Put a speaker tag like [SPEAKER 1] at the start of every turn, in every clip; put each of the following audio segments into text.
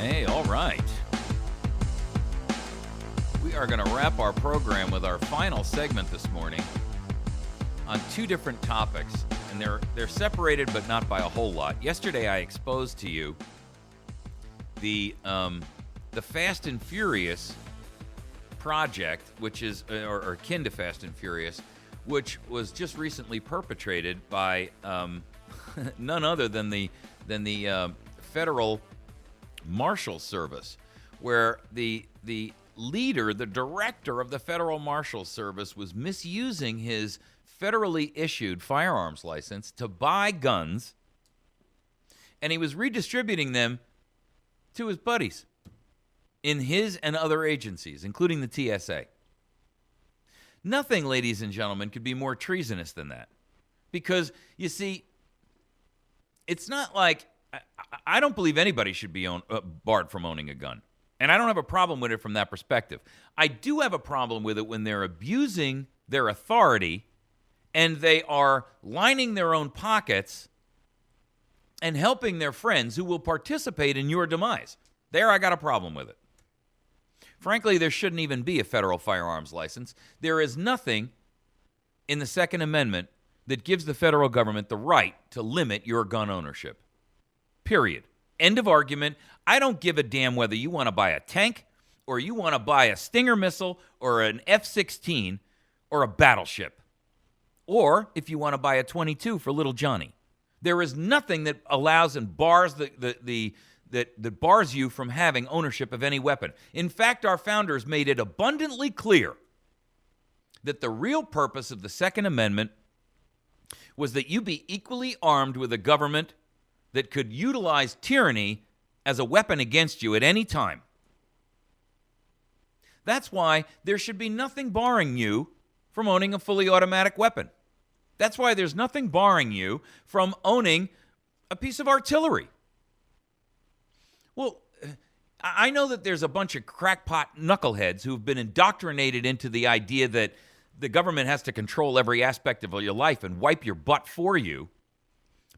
[SPEAKER 1] Hey, all right. We are going to wrap our program with our final segment this morning on two different topics, and they're separated but not by a whole lot. Yesterday, I exposed to you the Fast and Furious project, which is or akin to Fast and Furious, which was just recently perpetrated by none other than the Federal Marshal Service, where the leader, the director of the Federal Marshal Service, was misusing his federally issued firearms license to buy guns, and he was redistributing them to his buddies in his and other agencies, including the TSA. Nothing, ladies and gentlemen, could be more treasonous than that. Because, you see, it's not like I don't believe anybody should be barred from owning a gun. And I don't have a problem with it from that perspective. I do have a problem with it when they're abusing their authority and they are lining their own pockets and helping their friends who will participate in your demise. There, I got a problem with it. Frankly, there shouldn't even be a federal firearms license. There is nothing in the Second Amendment that gives the federal government the right to limit your gun ownership. Period. End of argument. I don't give a damn whether you want to buy a tank or you want to buy a Stinger missile or an F-16 or a battleship. Or if you want to buy a 22 for little Johnny. There is nothing that allows and bars that bars you from having ownership of any weapon. In fact, our founders made it abundantly clear that the real purpose of the Second Amendment was that you be equally armed with a government that could utilize tyranny as a weapon against you at any time. That's why there should be nothing barring you from owning a fully automatic weapon. That's why there's nothing barring you from owning a piece of artillery. Well, I know that there's a bunch of crackpot knuckleheads who've been indoctrinated into the idea that the government has to control every aspect of your life and wipe your butt for you.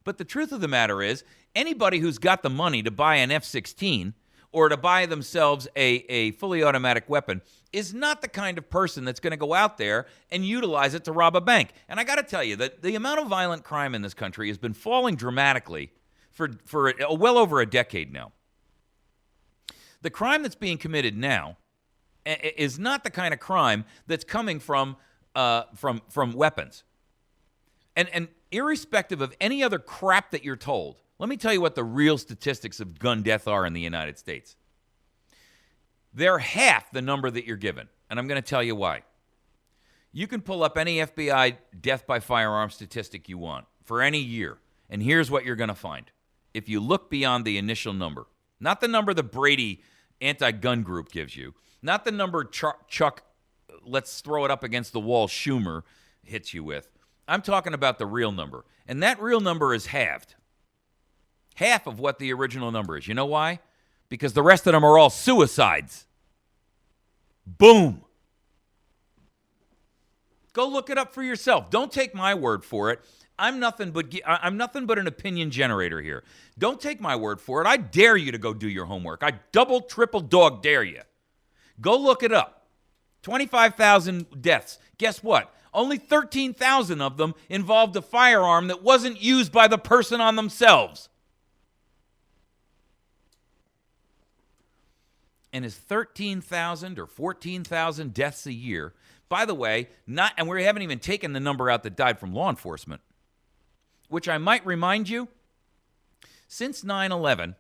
[SPEAKER 1] But the truth of the matter is, anybody who's got the money to buy an F-16 or to buy themselves a fully automatic weapon is not the kind of person that's going to go out there and utilize it to rob a bank. And I got to tell you that the amount of violent crime in this country has been falling dramatically for well over a decade now. The crime that's being committed now is not the kind of crime that's coming from weapons. And irrespective of any other crap that you're told, let me tell you what the real statistics of gun death are in the United States. They're half the number that you're given, and I'm going to tell you why. You can pull up any FBI death by firearm statistic you want for any year, and here's what you're going to find. If you look beyond the initial number, not the number the Brady anti-gun group gives you, not the number Chuck, let's throw it up against the wall, Schumer hits you with. I'm talking about the real number. And that real number is halved. Half of what the original number is. You know why? Because the rest of them are all suicides. Boom. Go look it up for yourself. Don't take my word for it. I'm nothing but an opinion generator here. Don't take my word for it. I dare you to go do your homework. I double, triple dog dare you. Go look it up. 25,000 deaths. Guess what? Only 13,000 of them involved a firearm that wasn't used by the person on themselves. And is 13,000 or 14,000 deaths a year, by the way, and we haven't even taken the number out that died from law enforcement, which I might remind you, since 9/11,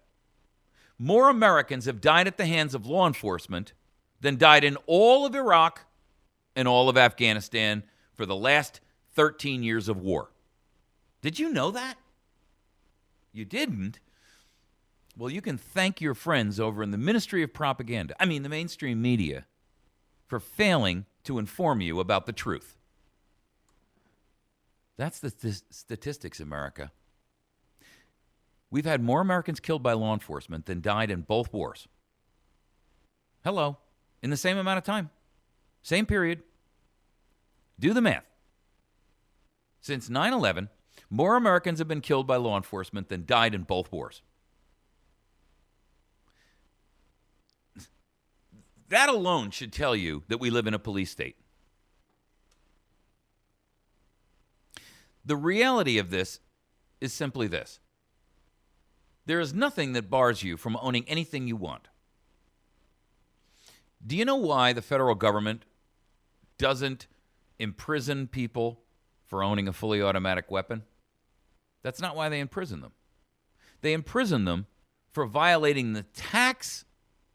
[SPEAKER 1] more Americans have died at the hands of law enforcement than died in all of Iraq and all of Afghanistan for the last 13 years of war. Did you know that? You didn't? Well, you can thank your friends over in the Ministry of Propaganda, the mainstream media, for failing to inform you about the truth. That's the statistics, America. We've had more Americans killed by law enforcement than died in both wars. Hello. In the same amount of time. Same period. Do the math. Since 9/11, more Americans have been killed by law enforcement than died in both wars. That alone should tell you that we live in a police state. The reality of this is simply this. There is nothing that bars you from owning anything you want. Do you know why the federal government doesn't imprison people for owning a fully automatic weapon? That's not why they imprison them. They imprison them for violating the tax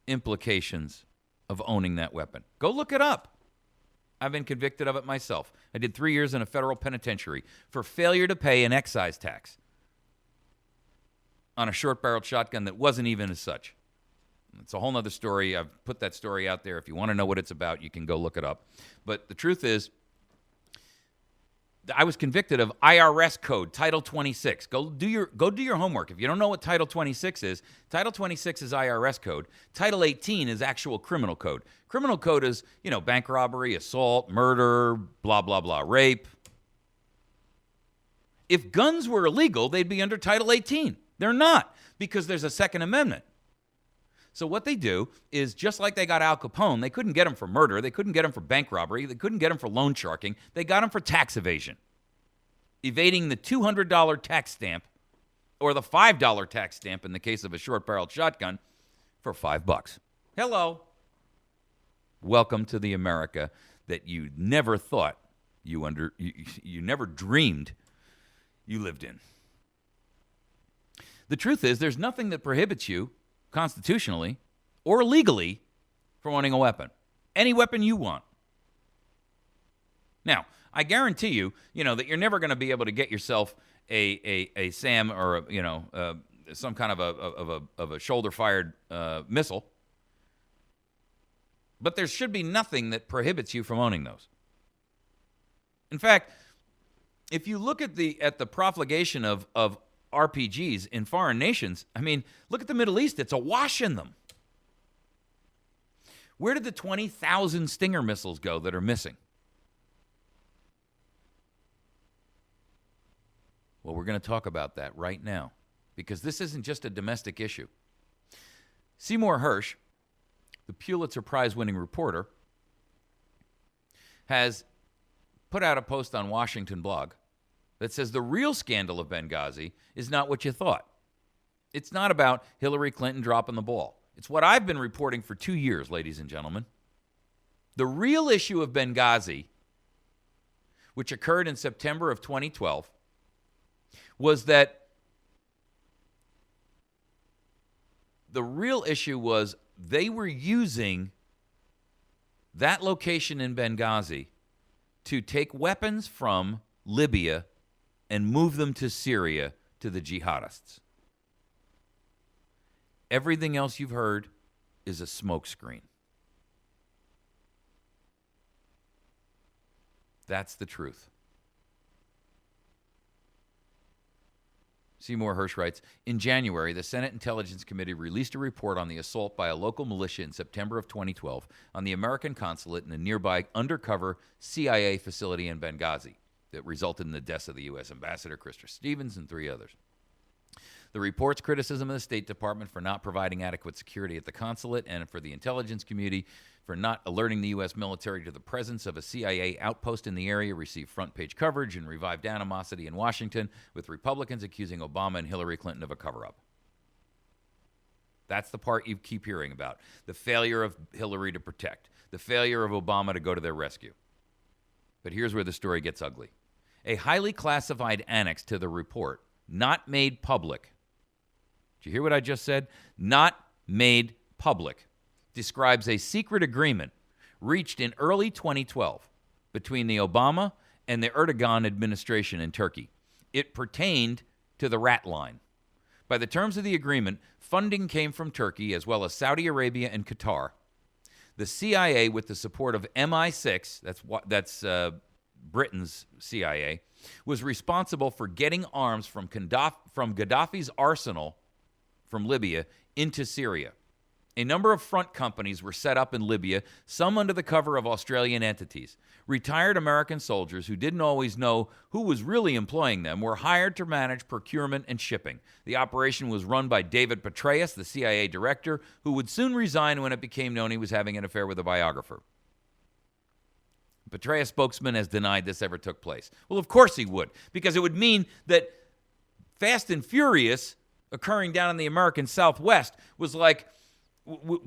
[SPEAKER 1] implications of owning that weapon. Go look it up. I've been convicted of it myself. I did 3 years in a federal penitentiary for failure to pay an excise tax on a short-barreled shotgun that wasn't even as such. It's a whole other story. I've put that story out there. If you want to know what it's about, you can go look it up. But the truth is, I was convicted of IRS code, Title 26. Go do your homework. If you don't know what Title 26 is, Title 26 is IRS code. Title 18 is actual criminal code. Criminal code is, bank robbery, assault, murder, blah, blah, blah, rape. If guns were illegal, they'd be under Title 18. They're not, because there's a Second Amendment. So what they do is, just like they got Al Capone, they couldn't get him for murder, they couldn't get him for bank robbery, they couldn't get him for loan sharking, they got him for tax evasion. Evading the $200 tax stamp, or the $5 tax stamp in the case of a short-barreled shotgun, for $5. Hello. Welcome to the America that you never thought you never dreamed you lived in. The truth is, there's nothing that prohibits you constitutionally or legally from owning a weapon. Any weapon you want. Now, I guarantee you, that you're never going to be able to get yourself a SAM or some kind of a shoulder-fired missile. But there should be nothing that prohibits you from owning those. In fact, if you look at the profligation of RPGs in foreign nations, look at the Middle East. It's awash in them. Where did the 20,000 Stinger missiles go that are missing? Well, we're going to talk about that right now, because this isn't just a domestic issue. Seymour Hersh, the Pulitzer-Prize winning reporter, has put out a post on Washington blog that says the real scandal of Benghazi is not what you thought. It's not about Hillary Clinton dropping the ball. It's what I've been reporting for 2 years, ladies and gentlemen. The real issue of Benghazi, which occurred in September of 2012, was that the real issue was they were using that location in Benghazi to take weapons from Libya and move them to Syria to the jihadists. Everything else you've heard is a smokescreen. That's the truth. Seymour Hersh writes, in January, the Senate Intelligence Committee released a report on the assault by a local militia in September of 2012 on the American consulate in a nearby undercover CIA facility in Benghazi that resulted in the deaths of the U.S. Ambassador Christopher Stevens and 3 others. The report's criticism of the State Department for not providing adequate security at the consulate and for the intelligence community for not alerting the U.S. military to the presence of a CIA outpost in the area received front-page coverage and revived animosity in Washington, with Republicans accusing Obama and Hillary Clinton of a cover-up. That's the part you keep hearing about. The failure of Hillary to protect. The failure of Obama to go to their rescue. But here's where the story gets ugly. A highly classified annex to the report, not made public. Did you hear what I just said? Not made public. Describes a secret agreement reached in early 2012 between the Obama and the Erdogan administration in Turkey. It pertained to the rat line. By the terms of the agreement, funding came from Turkey as well as Saudi Arabia and Qatar. The CIA, with the support of MI6, that's Britain's CIA, was responsible for getting arms from Gaddafi's arsenal from Libya into Syria. A number of front companies were set up in Libya, some under the cover of Australian entities. Retired American soldiers who didn't always know who was really employing them were hired to manage procurement and shipping. The operation was run by David Petraeus, the CIA director, who would soon resign when it became known he was having an affair with a biographer. Petraeus spokesman has denied this ever took place. Well, of course he would, because it would mean that Fast and Furious occurring down in the American Southwest was like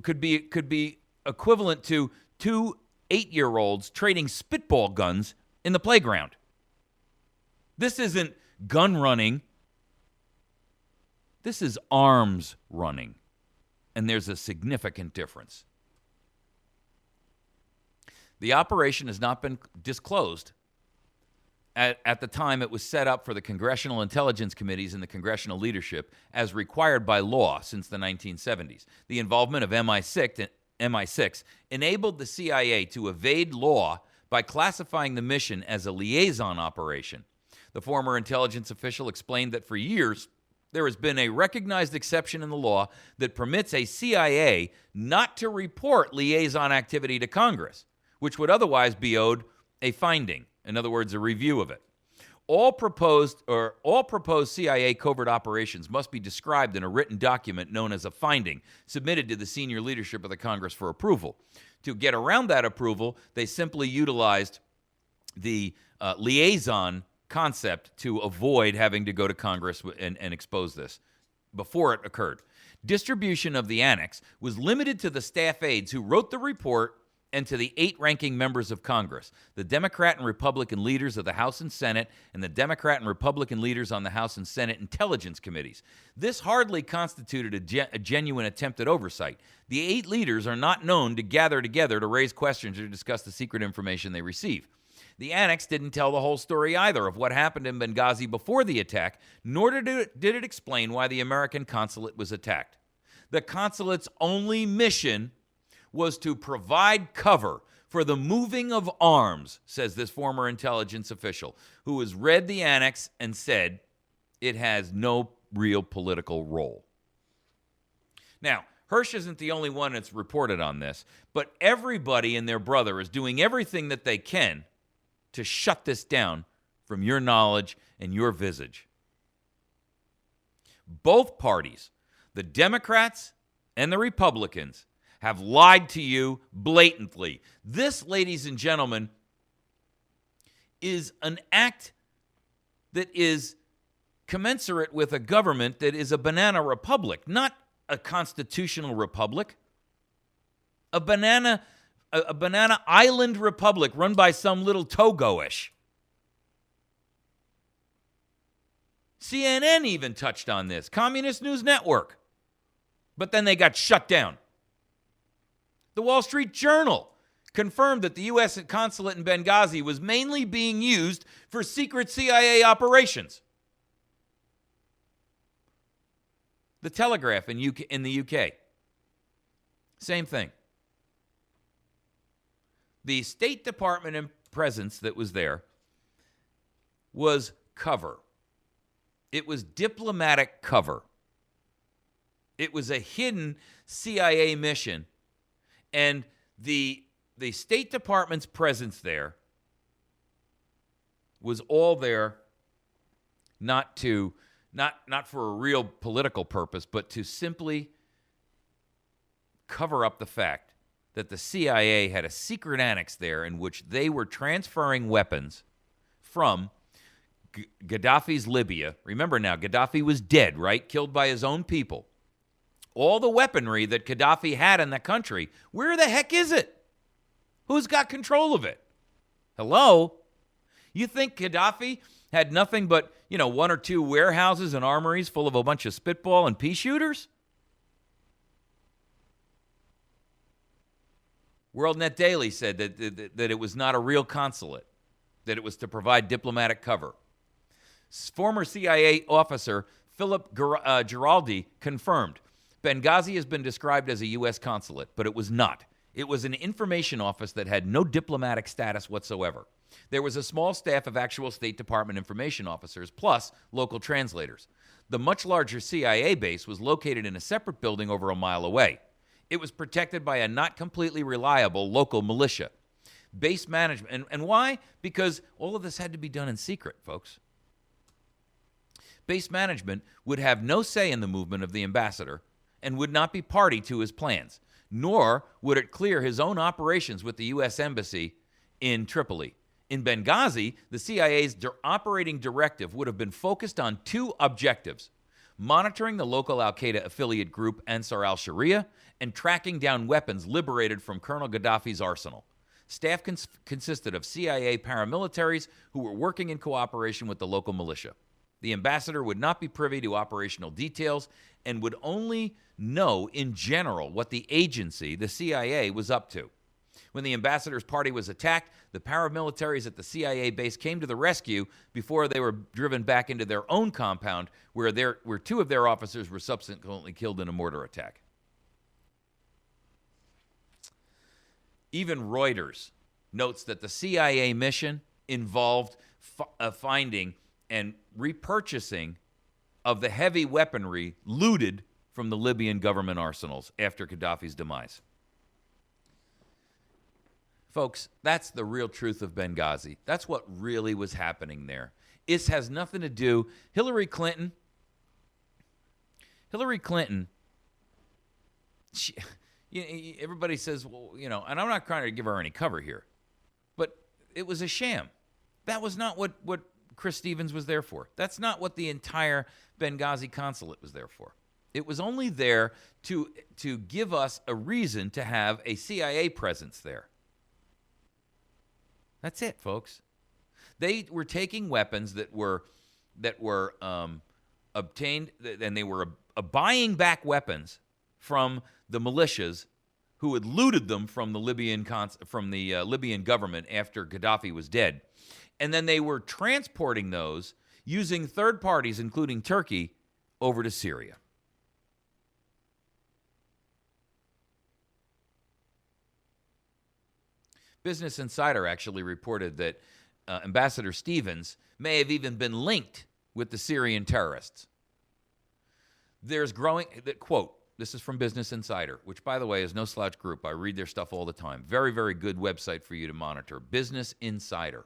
[SPEAKER 1] could be equivalent to two 8-year-olds trading spitball guns in the playground. This isn't gun running. This is arms running. And there's a significant difference. The operation has not been disclosed. At the time, it was set up for the Congressional Intelligence Committees and the congressional leadership as required by law since the 1970s. The involvement of MI6 enabled the CIA to evade law by classifying the mission as a liaison operation. The former intelligence official explained that for years, there has been a recognized exception in the law that permits a CIA not to report liaison activity to Congress, which would otherwise be owed a finding. In other words, a review of it. All proposed CIA covert operations must be described in a written document known as a finding, submitted to the senior leadership of the Congress for approval. To get around that approval, they simply utilized the liaison concept to avoid having to go to Congress and expose this before it occurred. Distribution of the annex was limited to the staff aides who wrote the report and to the 8 ranking members of Congress, the Democrat and Republican leaders of the House and Senate, and the Democrat and Republican leaders on the House and Senate Intelligence Committees. This hardly constituted a genuine attempt at oversight. The 8 leaders are not known to gather together to raise questions or discuss the secret information they receive. The annex didn't tell the whole story either of what happened in Benghazi before the attack, nor did it explain why the American consulate was attacked. The consulate's only mission was to provide cover for the moving of arms, says this former intelligence official, who has read the annex and said it has no real political role. Now, Hersh isn't the only one that's reported on this, but everybody and their brother is doing everything that they can to shut this down from your knowledge and your visage. Both parties, the Democrats and the Republicans, have lied to you blatantly. This, ladies and gentlemen, is an act that is commensurate with a government that is a banana republic, not a constitutional republic. A banana island republic run by some little Togo-ish. CNN even touched on this, Communist News Network. But then they got shut down. The Wall Street Journal confirmed that the U.S. consulate in Benghazi was mainly being used for secret CIA operations. The Telegraph in the UK, same thing. The State Department presence that was there was cover. It was diplomatic cover. It was a hidden CIA mission. And the State Department's presence there was all there not for a real political purpose, but to simply cover up the fact that the CIA had a secret annex there in which they were transferring weapons from Gaddafi's Libya. Remember now, Gaddafi was dead, right? Killed by his own people. All the weaponry that Gaddafi had in the country, where the heck is it? Who's got control of it? Hello? You think Gaddafi had nothing but, 1 or 2 warehouses and armories full of a bunch of spitball and pea shooters? WorldNet Daily said that it was not a real consulate, that it was to provide diplomatic cover. Former CIA officer Philip Giraldi confirmed, Benghazi has been described as a U.S. consulate, but it was not. It was an information office that had no diplomatic status whatsoever. There was a small staff of actual State Department information officers, plus local translators. The much larger CIA base was located in a separate building over a mile away. It was protected by a not completely reliable local militia. Base management, and why? Because all of this had to be done in secret, folks. Base management would have no say in the movement of the ambassador and would not be party to his plans, nor would it clear his own operations with the U.S. Embassy in Tripoli. In Benghazi, the CIA's operating directive would have been focused on two objectives: monitoring the local al-Qaeda affiliate group Ansar al-Sharia and tracking down weapons liberated from Colonel Gaddafi's arsenal. Staff consisted of CIA paramilitaries who were working in cooperation with the local militia. The ambassador would not be privy to operational details and would only know in general what the agency, the CIA, was up to. When the ambassador's party was attacked, the paramilitaries at the CIA base came to the rescue before they were driven back into their own compound, where two of their officers were subsequently killed in a mortar attack. Even Reuters notes that the CIA mission involved finding and repurchasing of the heavy weaponry looted from the Libyan government arsenals after Gaddafi's demise. Folks, that's the real truth of Benghazi. That's what really was happening there. This has nothing to do. Hillary Clinton, everybody says, well, and I'm not trying to give her any cover here, but it was a sham. That was not what Chris Stevens was there for. That's not what the entire Benghazi consulate was there for. It was only there to give us a reason to have a CIA presence there. That's it, folks. They were taking weapons that were obtained, and they were buying back weapons from the militias who had looted them from the Libyan government after Gaddafi was dead. And then they were transporting those using third parties, including Turkey, over to Syria. Business Insider actually reported that Ambassador Stevens may have even been linked with the Syrian terrorists. There's growing, quote, this is from Business Insider, which, by the way, is no slouch group. I read their stuff all the time. Very, very good website for you to monitor. Business Insider.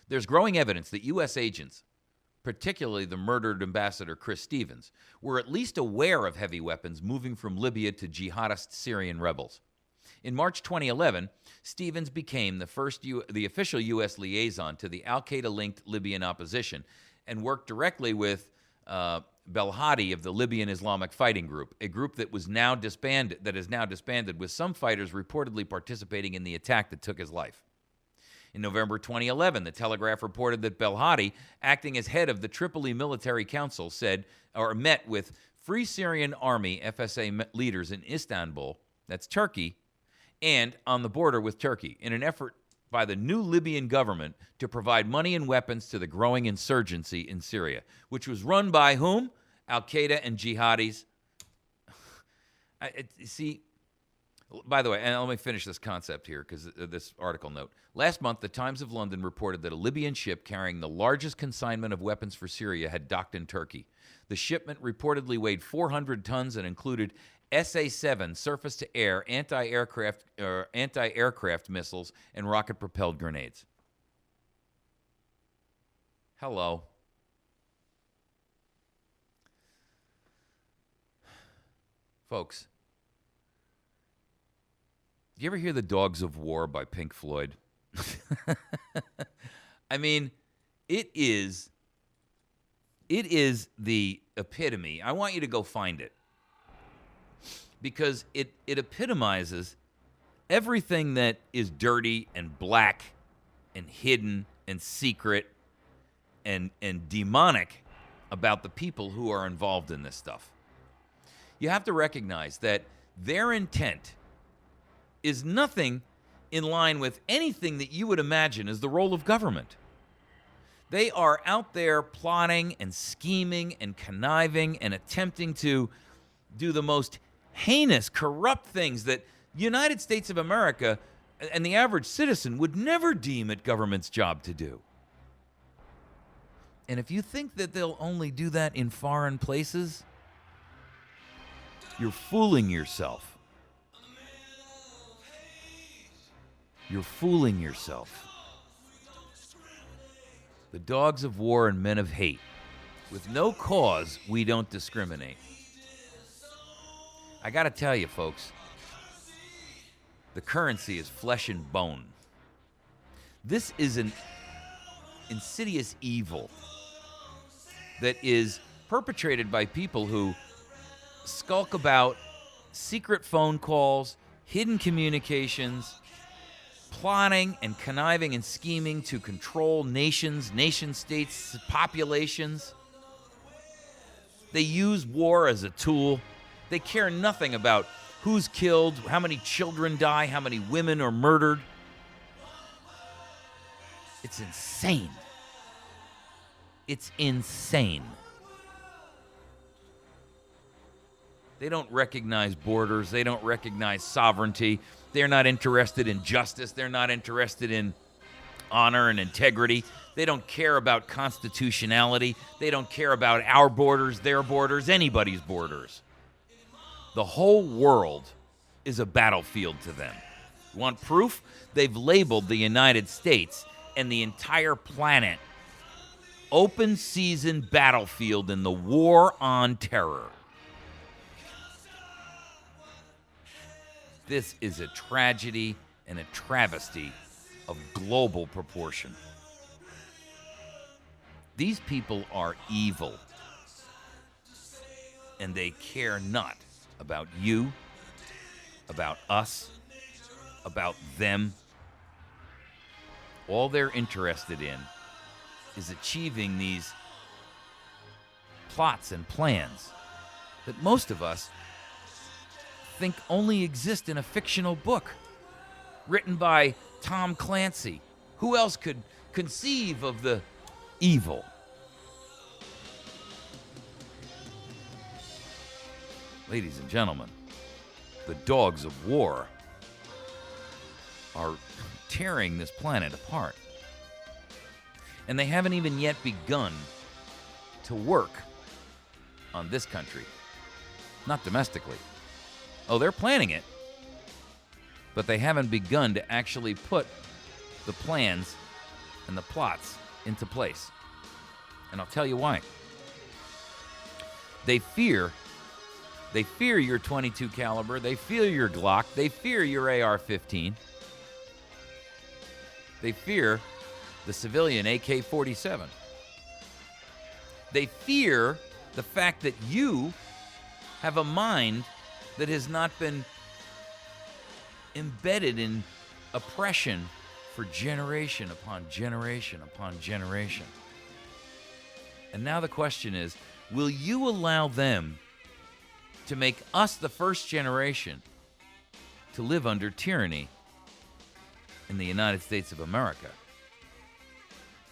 [SPEAKER 1] There's growing evidence that U.S. agents, particularly the murdered Ambassador Chris Stevens, were at least aware of heavy weapons moving from Libya to jihadist Syrian rebels. In March 2011, Stevens became the official U.S. liaison to the al-Qaeda-linked Libyan opposition and worked directly with Belhadi of the Libyan Islamic Fighting Group, a group that is now disbanded, with some fighters reportedly participating in the attack that took his life. In November 2011, the Telegraph reported that Belhadi, acting as head of the Tripoli Military Council, met with Free Syrian Army FSA leaders in Istanbul, that's Turkey, and on the border with Turkey, in an effort by the new Libyan government to provide money and weapons to the growing insurgency in Syria, which was run by whom? Al-Qaeda and jihadis. By the way, and let me finish this concept here, because this article note. Last month, the Times of London reported that a Libyan ship carrying the largest consignment of weapons for Syria had docked in Turkey. The shipment reportedly weighed 400 tons and included SA-7 surface-to-air anti-aircraft missiles and rocket-propelled grenades. Hello. Folks, do you ever hear The Dogs of War by Pink Floyd? I mean, it is the epitome. I want you to go find it, because it epitomizes everything that is dirty and black and hidden and secret and demonic about the people who are involved in this stuff. You have to recognize that their intent is nothing in line with anything that you would imagine as the role of government. They are out there plotting and scheming and conniving and attempting to do the most heinous, corrupt things that the United States of America and the average citizen would never deem it government's job to do. And if you think that they'll only do that in foreign places, You're fooling yourself. You're fooling yourself. The dogs of war and men of hate. With no cause, we don't discriminate. I got to tell you, folks, the currency is flesh and bone. This is an insidious evil that is perpetrated by people who skulk about secret phone calls, hidden communications, plotting and conniving and scheming to control nations, nation-states, populations. They use war as a tool. They care nothing about who's killed, how many children die, how many women are murdered. It's insane. It's insane. They don't recognize borders. They don't recognize sovereignty. They're not interested in justice. They're not interested in honor and integrity. They don't care about constitutionality. They don't care about our borders, their borders, anybody's borders. The whole world is a battlefield to them. Want proof? They've labeled the United States and the entire planet open season battlefield in the war on terror. This is a tragedy and a travesty of global proportion. These people are evil, and they care not about you, about us, about them. All they're interested in is achieving these plots and plans that most of us think only exist in a fictional book written by Tom Clancy. Who else could conceive of the evil? Ladies and gentlemen, the dogs of war are tearing this planet apart. And they haven't even yet begun to work on this country. Not domestically. Oh, they're planning it. But they haven't begun to actually put the plans and the plots into place. And I'll tell you why. They fear your .22 caliber. They fear your Glock. They fear your AR-15. They fear the civilian AK-47. They fear the fact that you have a mind that has not been embedded in oppression for generation upon generation upon generation. And now the question is, will you allow them to make us the first generation to live under tyranny in the United States of America?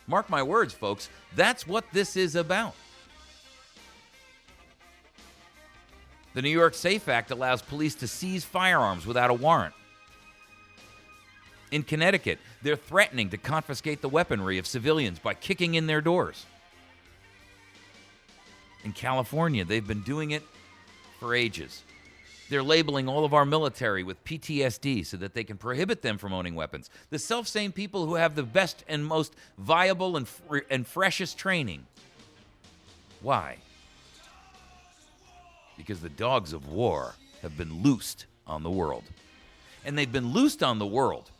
[SPEAKER 1] Mark my words, folks, that's what this is about. The New York SAFE Act allows police to seize firearms without a warrant. In Connecticut, they're threatening to confiscate the weaponry of civilians by kicking in their doors. In California, they've been doing it for ages. They're labeling all of our military with PTSD so that they can prohibit them from owning weapons. The self-same people who have the best and most viable and freshest training. Why? Because the dogs of war have been loosed on the world. And they've been loosed on the world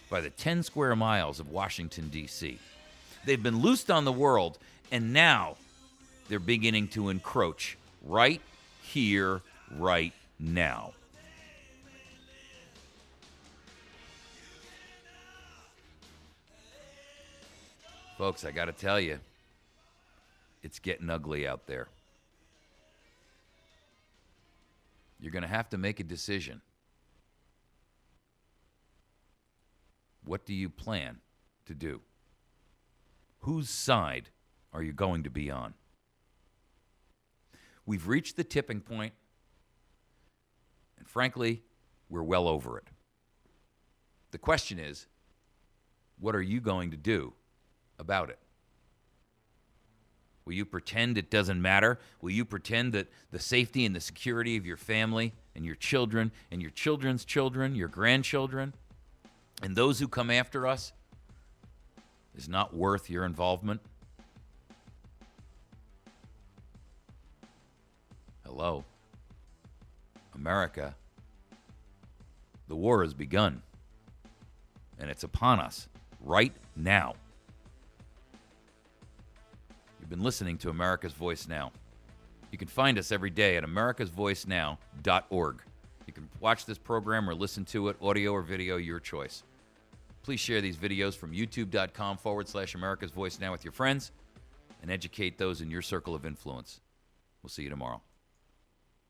[SPEAKER 1] by the 10 square miles of Washington, D.C. They've been loosed on the world, and now they're beginning to encroach right here, right now. Folks, I got to tell you, it's getting ugly out there. You're going to have to make a decision. What do you plan to do? Whose side are you going to be on? We've reached the tipping point, and frankly, we're well over it. The question is, what are you going to do about it? Will you pretend it doesn't matter? Will you pretend that the safety and the security of your family and your children and your children's children, your grandchildren, and those who come after us is not worth your involvement? Hello, America. The war has begun, and it's upon us right now. You've been listening to America's Voice Now. You can find us every day at americasvoicenow.org. You can watch this program or listen to it, audio or video, your choice. Please share these videos from youtube.com/America's Voice Now with your friends and educate those in your circle of influence. We'll see you tomorrow.